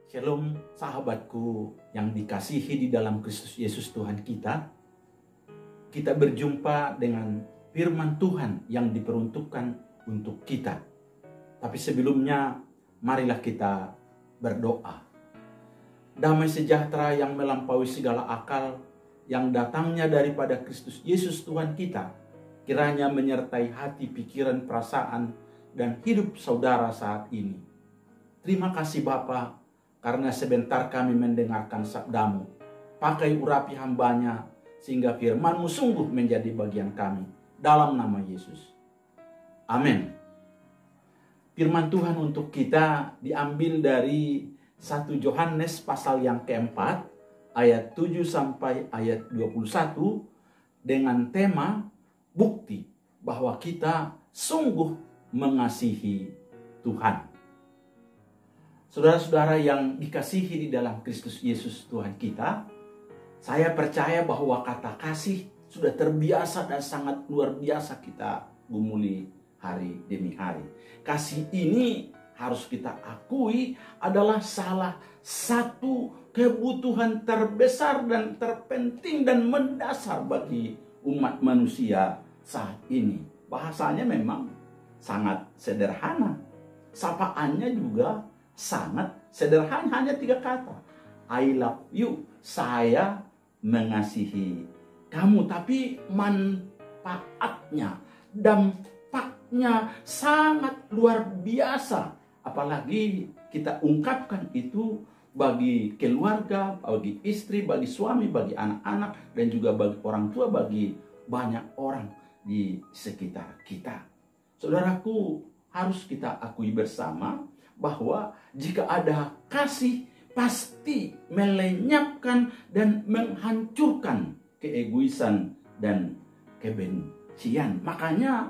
Shalom sahabatku yang dikasihi di dalam Kristus Yesus Tuhan kita. Kita berjumpa dengan firman Tuhan yang diperuntukkan untuk kita. Tapi sebelumnya marilah kita berdoa. Damai sejahtera yang melampaui segala akal yang datangnya daripada Kristus Yesus Tuhan kita kiranya menyertai hati, pikiran, perasaan, dan hidup saudara saat ini. Terima kasih Bapa, karena sebentar kami mendengarkan sabdamu. Pakai urapi hambanya, sehingga firmanmu sungguh menjadi bagian kami. Dalam nama Yesus. Amin. Firman Tuhan untuk kita diambil dari 1 Yohanes pasal yang keempat, ayat 7 sampai ayat 21, dengan tema bukti bahwa kita sungguh mengasihi Tuhan. Saudara-saudara yang dikasihi di dalam Kristus Yesus Tuhan kita, saya percaya bahwa kata kasih sudah terbiasa dan sangat luar biasa kita gumuli hari demi hari. Kasih ini harus kita akui adalah salah satu kebutuhan terbesar dan terpenting dan mendasar bagi umat manusia saat ini. Bahasanya memang sangat sederhana. Sapaannya juga sangat sederhana, hanya 3 kata. I love you, saya mengasihi kamu. Tapi manfaatnya, dampaknya sangat luar biasa. Apalagi kita ungkapkan itu bagi keluarga, bagi istri, bagi suami, bagi anak-anak, dan juga bagi orang tua, bagi banyak orang di sekitar kita. Saudaraku, harus kita akui bersama bahwa jika ada kasih pasti melenyapkan dan menghancurkan keegoisan dan kebencian. Makanya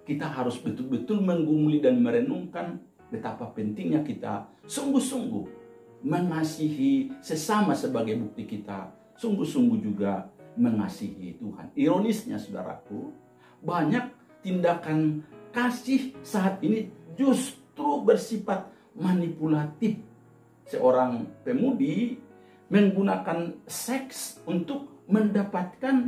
kita harus betul-betul menggumuli dan merenungkan betapa pentingnya kita sungguh-sungguh mengasihi sesama sebagai bukti kita sungguh-sungguh juga mengasihi Tuhan. Ironisnya saudaraku, banyak tindakan kasih saat ini justru bersifat manipulatif. Seorang pemudi menggunakan seks untuk mendapatkan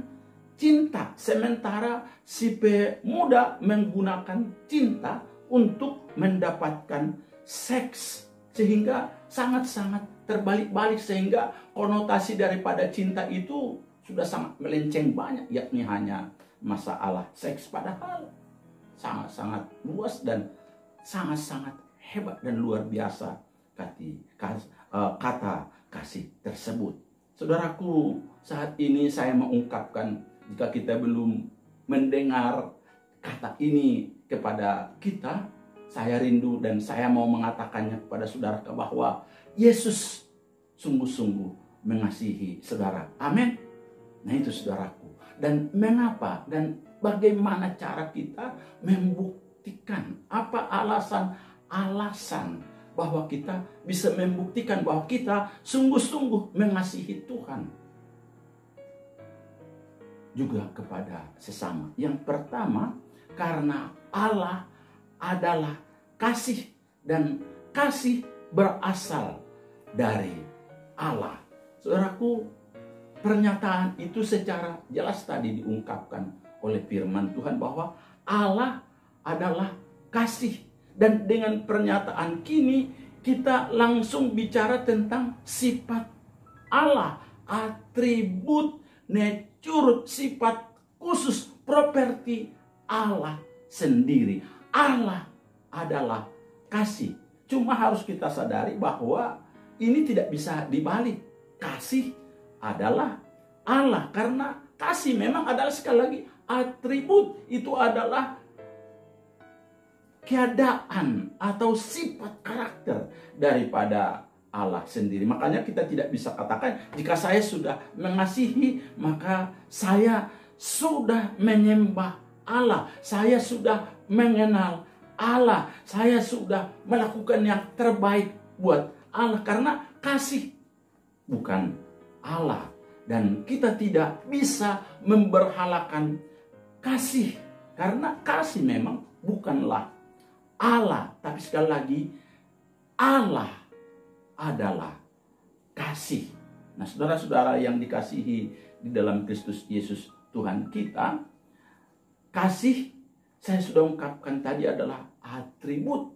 cinta, sementara si pemuda menggunakan cinta untuk mendapatkan seks, sehingga sangat-sangat terbalik-balik, sehingga konotasi daripada cinta itu sudah sangat melenceng banyak, yakni hanya masalah seks, padahal sangat-sangat luas dan sangat-sangat hebat dan luar biasa kata kasih tersebut. Saudaraku, saat ini saya mengungkapkan, jika kita belum mendengar kata ini kepada kita, saya rindu dan saya mau mengatakannya kepada saudara bahwa Yesus sungguh-sungguh mengasihi saudara. Amin. Nah itu saudaraku. Dan mengapa dan bagaimana cara kita membuktikan, apa alasan bahwa kita bisa membuktikan bahwa kita sungguh-sungguh mengasihi Tuhan juga kepada sesama. Yang pertama, karena Allah adalah kasih dan kasih berasal dari Allah. Saudaraku, pernyataan itu secara jelas tadi diungkapkan oleh firman Tuhan bahwa Allah adalah kasih. Dan dengan pernyataan kini kita langsung bicara tentang sifat Allah, atribut, nature, sifat khusus, properti Allah sendiri. Allah adalah kasih. Cuma harus kita sadari bahwa ini tidak bisa dibalik. Kasih adalah Allah, karena kasih memang adalah, sekali lagi, atribut. Itu adalah keadaan atau sifat karakter daripada Allah sendiri. Makanya kita tidak bisa katakan jika saya sudah mengasihi maka saya sudah menyembah Allah, saya sudah mengenal Allah, saya sudah melakukan yang terbaik buat Allah, karena kasih bukan Allah. Dan kita tidak bisa memberhalakan kasih, karena kasih memang bukanlah Allah. Tapi sekali lagi, Allah adalah kasih. Nah, saudara-saudara yang dikasihi di dalam Kristus Yesus Tuhan kita, kasih saya sudah ungkapkan tadi adalah atribut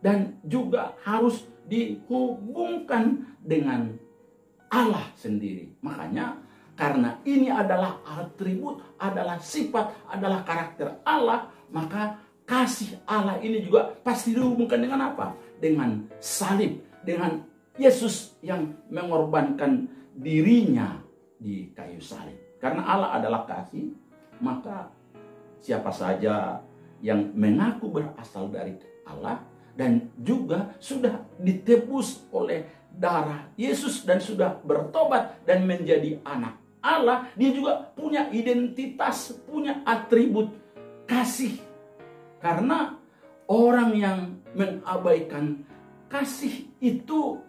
dan juga harus dihubungkan dengan Allah sendiri. Makanya karena ini adalah atribut, adalah sifat, adalah karakter Allah, maka kasih Allah ini juga pasti dihubungkan dengan apa? Dengan salib, dengan Yesus yang mengorbankan dirinya di kayu salib. Karena Allah adalah kasih, maka siapa saja yang mengaku berasal dari Allah dan juga sudah ditebus oleh darah Yesus dan sudah bertobat dan menjadi anak Allah, dia juga punya identitas, punya atribut kasih. Karena orang yang mengabaikan kasih itu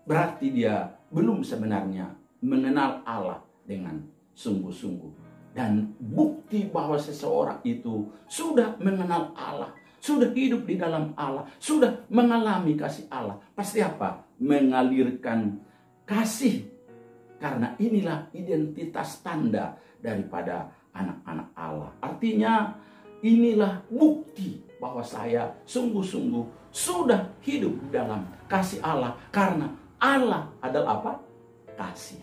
berarti dia belum sebenarnya mengenal Allah dengan sungguh-sungguh. Dan bukti bahwa seseorang itu sudah mengenal Allah, sudah hidup di dalam Allah, sudah mengalami kasih Allah, pasti apa? Mengalirkan kasih. Karena inilah identitas tanda daripada anak-anak Allah. Artinya inilah bukti bahwa saya sungguh-sungguh sudah hidup dalam kasih Allah. Karena Allah adalah apa? Kasih.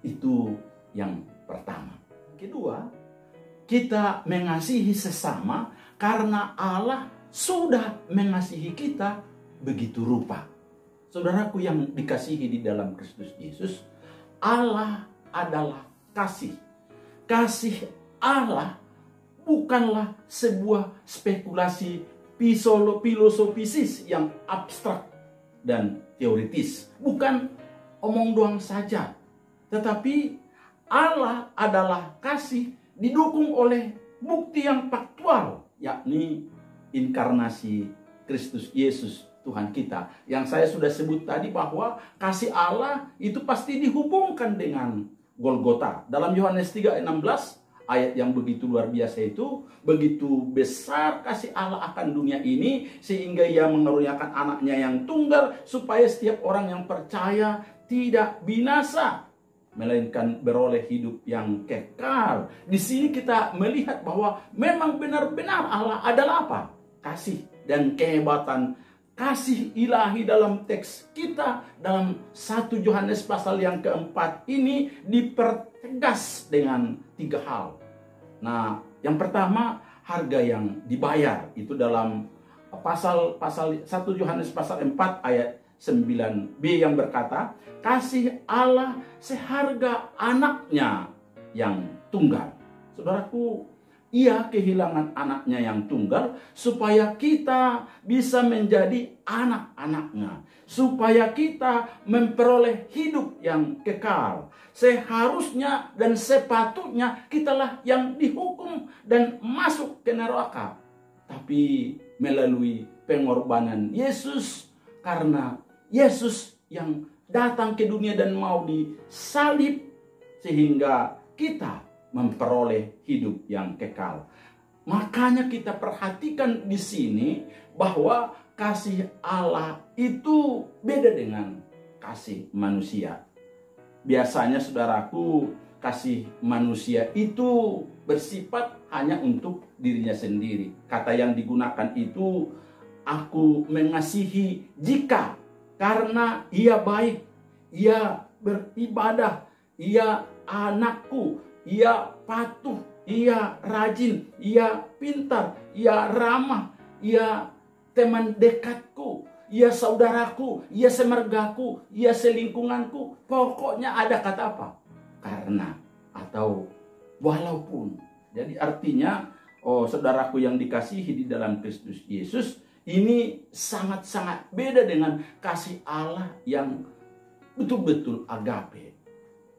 Itu yang pertama. Kedua, kita mengasihi sesama karena Allah sudah mengasihi kita begitu rupa. Saudaraku yang dikasihi di dalam Kristus Yesus, Allah adalah kasih. Kasih Allah bukanlah sebuah spekulasi filosofisis yang abstrak dan teoritis. Bukan omong doang saja. Tetapi Allah adalah kasih didukung oleh bukti yang faktual, yakni inkarnasi Kristus Yesus Tuhan kita. Yang saya sudah sebut tadi bahwa kasih Allah itu pasti dihubungkan dengan Golgota. Dalam Yohanes 3:16, ayat yang begitu luar biasa itu, begitu besar kasih Allah akan dunia ini sehingga ia mengaruniakan anaknya yang tunggal supaya setiap orang yang percaya tidak binasa melainkan beroleh hidup yang kekal. Di sini kita melihat bahwa memang benar-benar Allah adalah apa? Kasih. Dan kehebatan kasih ilahi dalam teks kita dalam 1 Yohanes pasal yang keempat ini dipertegas dengan 3 hal. Nah, yang pertama harga yang dibayar itu dalam pasal 1 Yohanes pasal 4 ayat 9b yang berkata, kasih Allah seharga anaknya yang tunggal. Saudaraku, ia kehilangan anaknya yang tunggal supaya kita bisa menjadi anak-anaknya. Supaya kita memperoleh hidup yang kekal. Seharusnya dan sepatutnya kitalah yang dihukum dan masuk ke neraka. Tapi melalui pengorbanan Yesus, karena Yesus yang datang ke dunia dan mau disalib, sehingga kita memperoleh hidup yang kekal. Makanya kita perhatikan di sini bahwa kasih Allah itu beda dengan kasih manusia. Biasanya saudaraku, kasih manusia itu bersifat hanya untuk dirinya sendiri. Kata yang digunakan itu, aku mengasihi jika karena ia baik, ia beribadah, ia anakku, ia patuh, ia rajin, ia pintar, ia ramah, ia teman dekatku, ia saudaraku, ia semergaku, ia selingkunganku. Pokoknya ada kata apa? Karena atau walaupun. Jadi artinya, saudaraku yang dikasihi di dalam Kristus Yesus, ini sangat-sangat beda dengan kasih Allah yang betul-betul agape.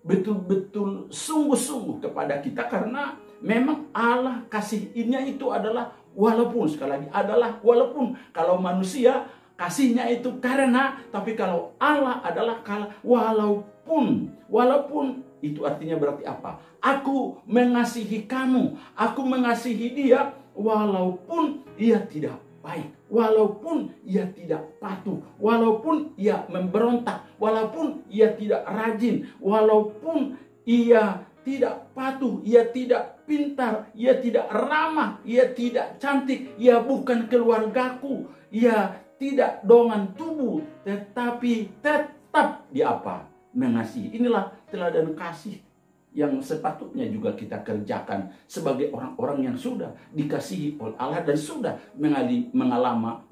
Betul-betul sungguh-sungguh kepada kita, karena memang Allah kasihnya itu adalah walaupun, sekali lagi adalah walaupun. Kalau manusia kasihnya itu karena, tapi kalau Allah adalah walaupun. Walaupun itu artinya berarti apa? Aku mengasihi kamu, aku mengasihi dia walaupun ia tidak baik. Walaupun ia tidak patuh, walaupun ia memberontak, walaupun ia tidak rajin, walaupun ia tidak patuh, ia tidak pintar, ia tidak ramah, ia tidak cantik, ia bukan keluargaku, ia tidak dongan tubuh, tetapi tetap dia apa? Mengasihi. Inilah teladan kasih yang sepatutnya juga kita kerjakan sebagai orang-orang yang sudah dikasihi oleh Allah dan sudah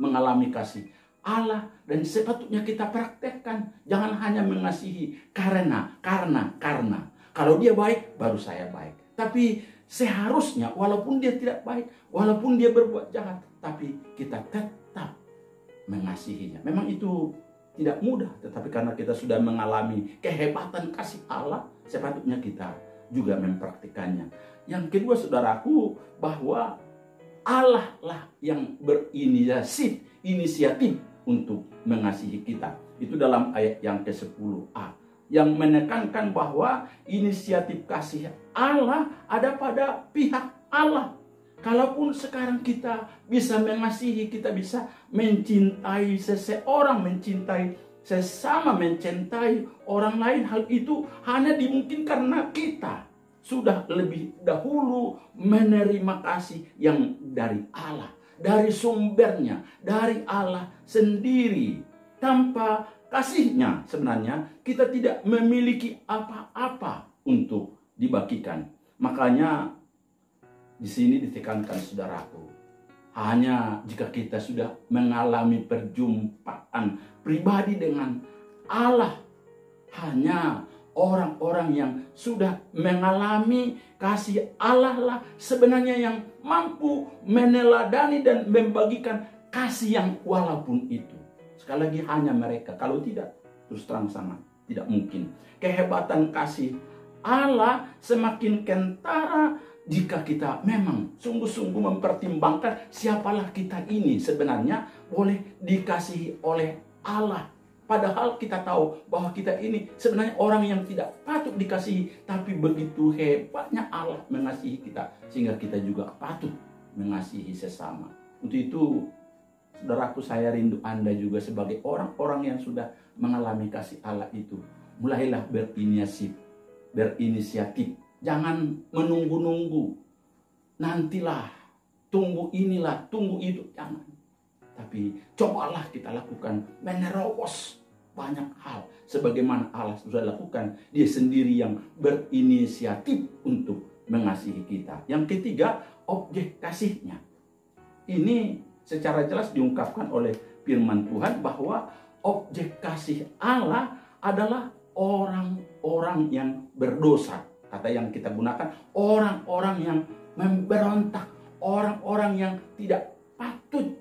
mengalami kasih Allah, dan sepatutnya kita praktekkan. Jangan hanya mengasihi karena kalau dia baik baru saya baik, tapi seharusnya walaupun dia tidak baik, walaupun dia berbuat jahat, tapi kita tetap mengasihinya. Memang itu tidak mudah, tetapi karena kita sudah mengalami kehebatan kasih Allah, sepatutnya kita juga mempraktikannya. Yang kedua, saudaraku, bahwa Allah lah yang inisiatif untuk mengasihi kita. Itu dalam ayat yang ke-10a, yang menekankan bahwa inisiatif kasih Allah ada pada pihak Allah. Kalaupun sekarang kita bisa mengasihi, kita bisa mencintai seseorang, mencintai sesama, mencintai orang lain, hal itu hanya dimungkinkan karena kita sudah lebih dahulu menerima kasih yang dari Allah, dari sumbernya, dari Allah sendiri. Tanpa kasihnya sebenarnya kita tidak memiliki apa-apa untuk dibagikan. Makanya di sini ditekankan, saudaraku, hanya jika kita sudah mengalami perjumpaan pribadi dengan Allah, hanya orang-orang yang sudah mengalami kasih Allah lah sebenarnya yang mampu meneladani dan membagikan kasih yang walaupun itu. Sekali lagi, hanya mereka. Kalau tidak, terus terang sangat tidak mungkin. Kehebatan kasih Allah semakin kentara jika kita memang sungguh-sungguh mempertimbangkan siapalah kita ini sebenarnya boleh dikasihi oleh Allah. Padahal kita tahu bahwa kita ini sebenarnya orang yang tidak patut dikasihi, tapi begitu hebatnya Allah mengasihi kita sehingga kita juga patut mengasihi sesama. Untuk itu, saudaraku, saya rindu Anda juga sebagai orang-orang yang sudah mengalami kasih Allah itu, mulailah berinisiatif. Jangan menunggu-nunggu. Nantilah, tunggu inilah, tunggu itu. Jangan. Tapi cobalah kita lakukan, menerobos banyak hal. Sebagaimana Allah sudah lakukan, dia sendiri yang berinisiatif untuk mengasihi kita. Yang ketiga, objek kasihnya. Ini secara jelas diungkapkan oleh firman Tuhan bahwa objek kasih Allah adalah orang-orang yang berdosa. Kata yang kita gunakan, orang-orang yang memberontak, orang-orang yang tidak patut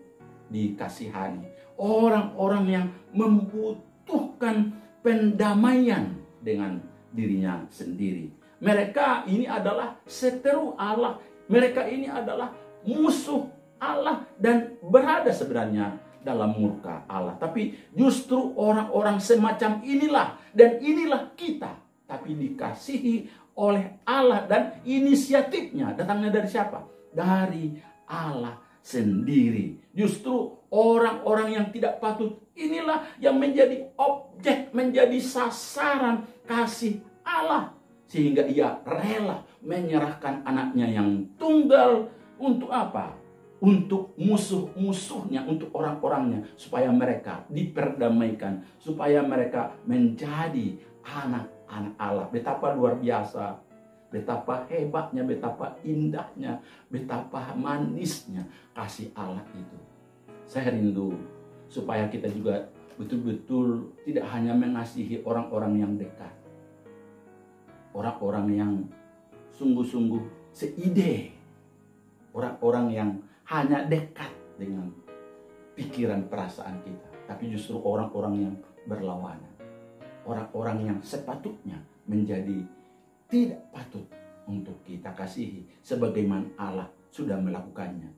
dikasihani, orang-orang yang membutuhkan pendamaian dengan dirinya sendiri. Mereka ini adalah seteru Allah, mereka ini adalah musuh Allah dan berada sebenarnya dalam murka Allah. Tapi justru orang-orang semacam inilah, dan inilah kita, tapi dikasihi oleh Allah, dan inisiatifnya datangnya dari siapa? Dari Allah sendiri. Justru orang-orang yang tidak patut inilah yang menjadi objek, menjadi sasaran kasih Allah, sehingga ia rela menyerahkan anaknya yang tunggal untuk apa? Untuk musuh-musuhnya, untuk orang-orangnya, supaya mereka diperdamaikan, supaya mereka menjadi anak-anak Allah. Betapa luar biasa, betapa hebatnya, betapa indahnya, betapa manisnya kasih Allah itu. Saya rindu supaya kita juga betul-betul tidak hanya mengasihi orang-orang yang dekat, orang-orang yang sungguh-sungguh seide, orang-orang yang hanya dekat dengan pikiran perasaan kita, tapi justru orang-orang yang berlawanan, orang-orang yang sepatutnya menjadi tidak patut untuk kita kasihi sebagaimana Allah sudah melakukannya.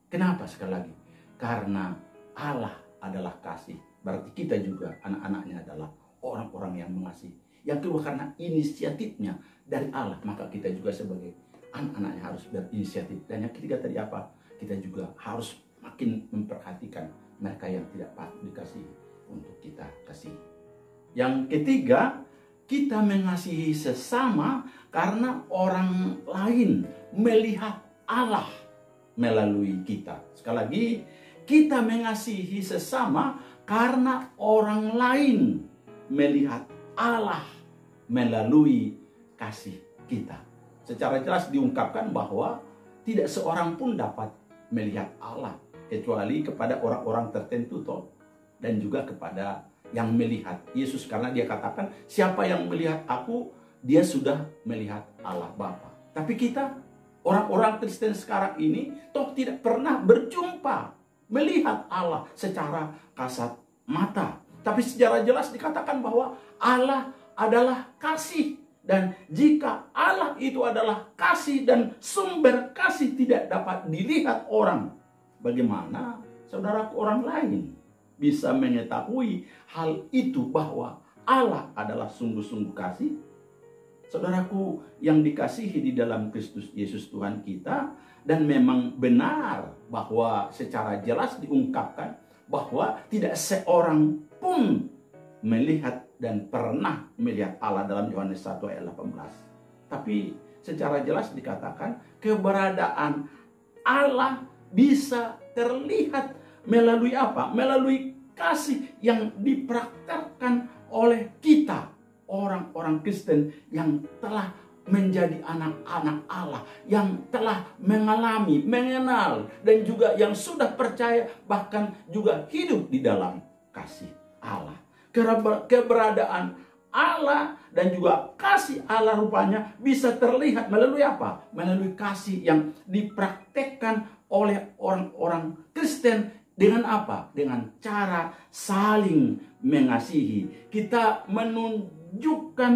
Kenapa? Sekali lagi, karena Allah adalah kasih, berarti kita juga anak-anaknya adalah orang-orang yang mengasihi. Yang kedua, karena inisiatifnya dari Allah, maka kita juga sebagai anak-anaknya harus berinisiatif. Dan yang ketiga tadi apa? Kita juga harus makin memperhatikan mereka yang tidak patut dikasihi untuk kita kasih. Yang ketiga, kita mengasihi sesama karena orang lain melihat Allah melalui kita. Sekali lagi, kita mengasihi sesama karena orang lain melihat Allah melalui kasih kita. Secara jelas diungkapkan bahwa tidak seorang pun dapat melihat Allah kecuali kepada orang-orang tertentu toh, dan juga kepada yang melihat Yesus, karena dia katakan siapa yang melihat aku, dia sudah melihat Allah Bapa. Tapi kita orang-orang Kristen sekarang ini toh tidak pernah berjumpa melihat Allah secara kasat mata. Tapi secara jelas dikatakan bahwa Allah adalah kasih. Dan jika Allah itu adalah kasih dan sumber kasih tidak dapat dilihat orang, bagaimana saudaraku orang lain bisa mengetahui hal itu bahwa Allah adalah sungguh-sungguh kasih? Saudaraku yang dikasihi di dalam Kristus Yesus Tuhan kita, dan memang benar bahwa secara jelas diungkapkan bahwa tidak seorang pun melihat dan pernah melihat Allah dalam Yohanes 1 ayat 18. Tapi secara jelas dikatakan keberadaan Allah bisa terlihat melalui apa? Melalui kasih yang dipraktekkan oleh kita, orang-orang Kristen yang telah menjadi anak-anak Allah, yang telah mengalami, mengenal, dan juga yang sudah percaya, bahkan juga hidup di dalam kasih Allah. Keberadaan Allah dan juga kasih Allah rupanya bisa terlihat melalui apa? Melalui kasih yang dipraktekkan oleh orang-orang Kristen. Dengan apa? Dengan cara saling mengasihi. Kita menunjukkan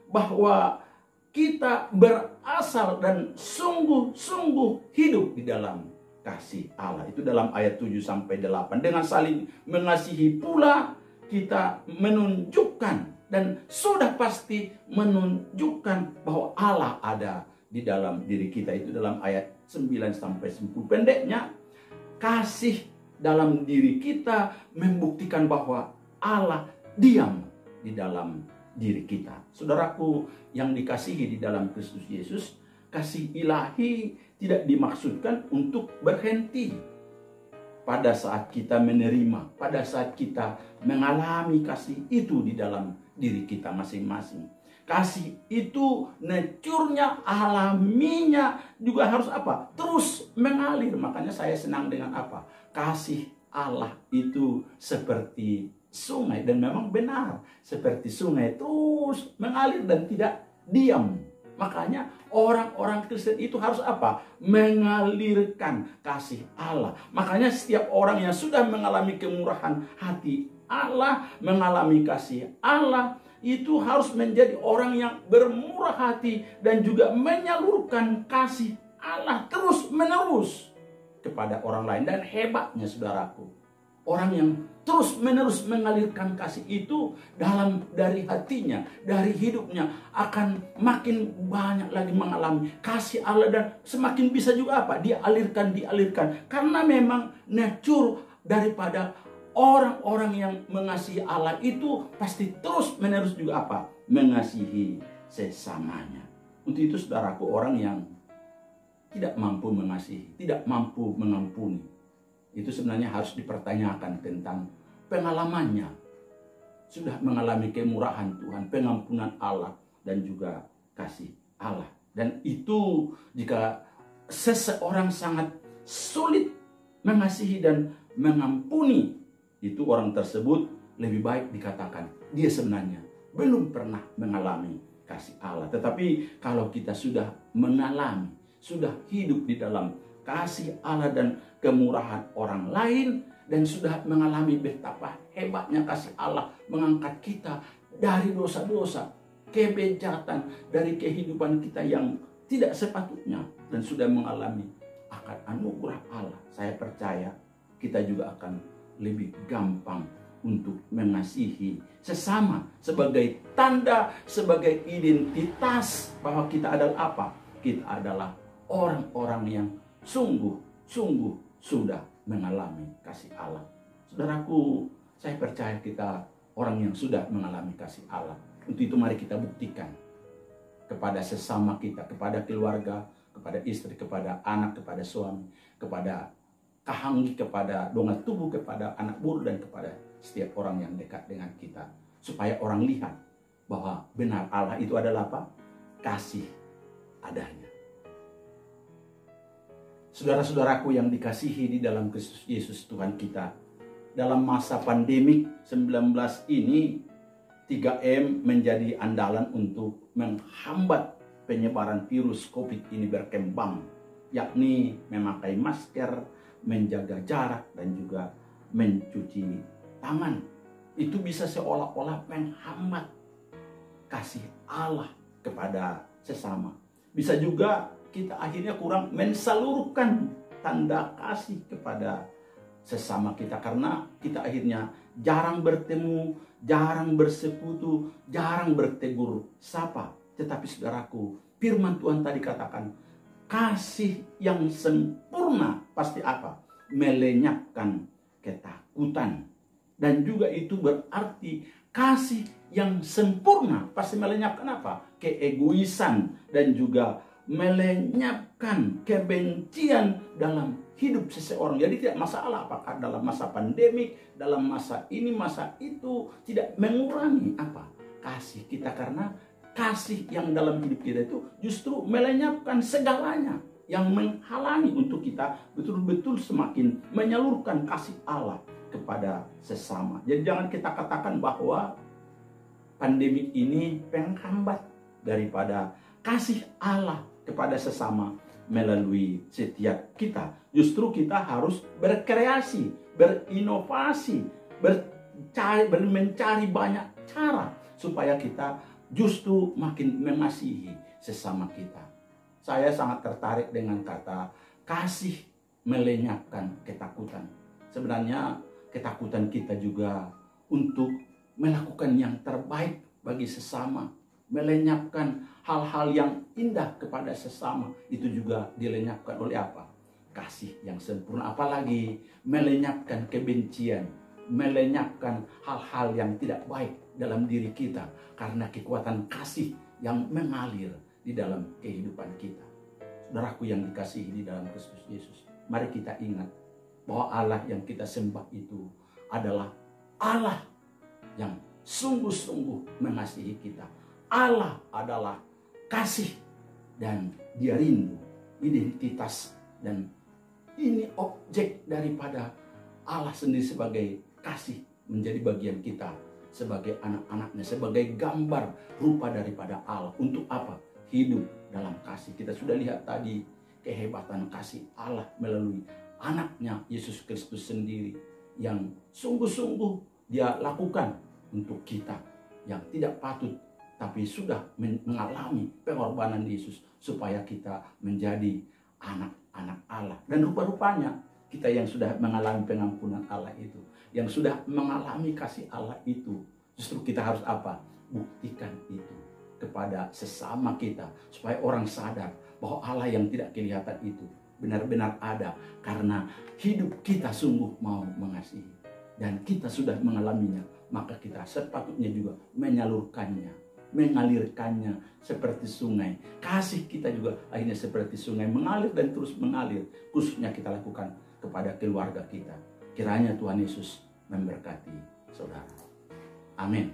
bahwa kita berasal dan sungguh-sungguh hidup di dalam kasih Allah. Itu dalam ayat 7-8. Dengan saling mengasihi pula kita menunjukkan dan sudah pasti menunjukkan bahwa Allah ada di dalam diri kita. Itu dalam ayat 9-10. Pendeknya, kasih dalam diri kita membuktikan bahwa Allah diam di dalam diri kita. Saudaraku yang dikasihi di dalam Kristus Yesus, kasih ilahi tidak dimaksudkan untuk berhenti pada saat kita menerima, pada saat kita mengalami kasih itu di dalam diri kita masing-masing. Kasih itu nature-nya, alaminya juga harus apa? Terus mengalir. Makanya saya senang dengan apa? Kasih Allah itu seperti sungai, dan memang benar seperti sungai terus mengalir dan tidak diam. Makanya orang-orang Kristen itu harus apa? Mengalirkan kasih Allah. Makanya setiap orang yang sudah mengalami kemurahan hati Allah, mengalami kasih Allah, itu harus menjadi orang yang bermurah hati dan juga menyalurkan kasih Allah terus menerus kepada orang lain. Dan hebatnya saudaraku, orang yang terus menerus mengalirkan kasih itu dari hatinya, dari hidupnya, akan makin banyak lagi mengalami kasih Allah, dan semakin bisa juga apa? Dialirkan. Karena memang nature daripada orang-orang yang mengasihi Allah itu pasti terus menerus juga apa? Mengasihi sesamanya. Untuk itu saudaraku, orang yang tidak mampu mengasihi, tidak mampu mengampuni, itu sebenarnya harus dipertanyakan tentang pengalamannya. Sudah mengalami kemurahan Tuhan, pengampunan Allah, dan juga kasih Allah. Dan itu jika seseorang sangat sulit mengasihi dan mengampuni, itu orang tersebut lebih baik dikatakan dia sebenarnya belum pernah mengalami kasih Allah. Tetapi kalau kita sudah mengalami, sudah hidup di dalam kasih Allah dan kemurahan orang lain, dan sudah mengalami betapa hebatnya kasih Allah mengangkat kita dari dosa-dosa, kebejatan, dari kehidupan kita yang tidak sepatutnya, dan sudah mengalami akan anugerah Allah, saya percaya kita juga akan lebih gampang untuk mengasihi sesama sebagai tanda, sebagai identitas bahwa kita adalah apa? Kita adalah orang-orang yang sungguh-sungguh sudah mengalami kasih Allah. Saudaraku, saya percaya kita orang yang sudah mengalami kasih Allah. Untuk itu mari kita buktikan kepada sesama kita, kepada keluarga, kepada istri, kepada anak, kepada suami, kepada kahanggi, kepada donga tubuh, kepada anak buah, dan kepada setiap orang yang dekat dengan kita. Supaya orang lihat bahwa benar Allah itu adalah apa? Kasih adanya. Saudara-saudaraku yang dikasihi di dalam Kristus Yesus Tuhan kita, dalam masa pandemik 19 ini 3M menjadi andalan untuk menghambat penyebaran virus COVID ini berkembang, yakni memakai masker, menjaga jarak, dan juga mencuci tangan. Itu bisa seolah-olah menghambat kasih Allah kepada sesama. Bisa juga kita akhirnya kurang mensalurkan tanda kasih kepada sesama kita, karena kita akhirnya jarang bertemu, jarang bersekutu, jarang bertegur sapa. Tetapi saudaraku, firman Tuhan tadi katakan, kasih yang sempurna pasti apa? Melenyapkan ketakutan. Dan juga itu berarti kasih yang sempurna pasti melenyapkan apa? Keegoisan, dan juga melenyapkan kebencian dalam hidup seseorang. Jadi tidak masalah apakah dalam masa pandemik, dalam masa ini, masa itu, tidak mengurangi apa? Kasih kita, karena kasih yang dalam hidup kita itu justru melenyapkan segalanya yang menghalangi untuk kita betul-betul semakin menyalurkan kasih Allah kepada sesama. Jadi jangan kita katakan bahwa pandemik ini penghambat daripada kasih Allah kepada sesama melalui setiap kita. Justru kita harus berkreasi, berinovasi, mencari banyak cara supaya kita justru makin mengasihi sesama kita. Saya sangat tertarik dengan kata kasih melenyapkan ketakutan. Sebenarnya ketakutan kita juga untuk melakukan yang terbaik bagi sesama, melenyapkan hal-hal yang indah kepada sesama, itu juga dilenyapkan oleh apa? Kasih yang sempurna. Apalagi melenyapkan kebencian, melenyapkan hal-hal yang tidak baik dalam diri kita, karena kekuatan kasih yang mengalir di dalam kehidupan kita. Saudaraku yang dikasihi di dalam Kristus Yesus, mari kita ingat bahwa Allah yang kita sembah itu adalah Allah yang sungguh-sungguh mengasihi kita. Allah adalah kasih, dan Dia rindu identitas, dan ini objek daripada Allah sendiri sebagai kasih menjadi bagian kita sebagai anak-anaknya, sebagai gambar rupa daripada Allah. Untuk apa? Hidup dalam kasih. Kita sudah lihat tadi kehebatan kasih Allah melalui anaknya Yesus Kristus sendiri, yang sungguh-sungguh Dia lakukan untuk kita yang tidak patut, tapi sudah mengalami pengorbanan Yesus supaya kita menjadi anak-anak Allah. Dan rupa-rupanya kita yang sudah mengalami pengampunan Allah itu, yang sudah mengalami kasih Allah itu, justru kita harus apa? Buktikan itu kepada sesama kita, supaya orang sadar bahwa Allah yang tidak kelihatan itu benar-benar ada, karena hidup kita sungguh mau mengasihi dan kita sudah mengalaminya. Maka kita sepatutnya juga menyalurkannya, mengalirkannya seperti sungai. Kasih kita juga akhirnya seperti sungai, mengalir dan terus mengalir. Khususnya kita lakukan kepada keluarga kita. Kiranya Tuhan Yesus memberkati saudara. Amin.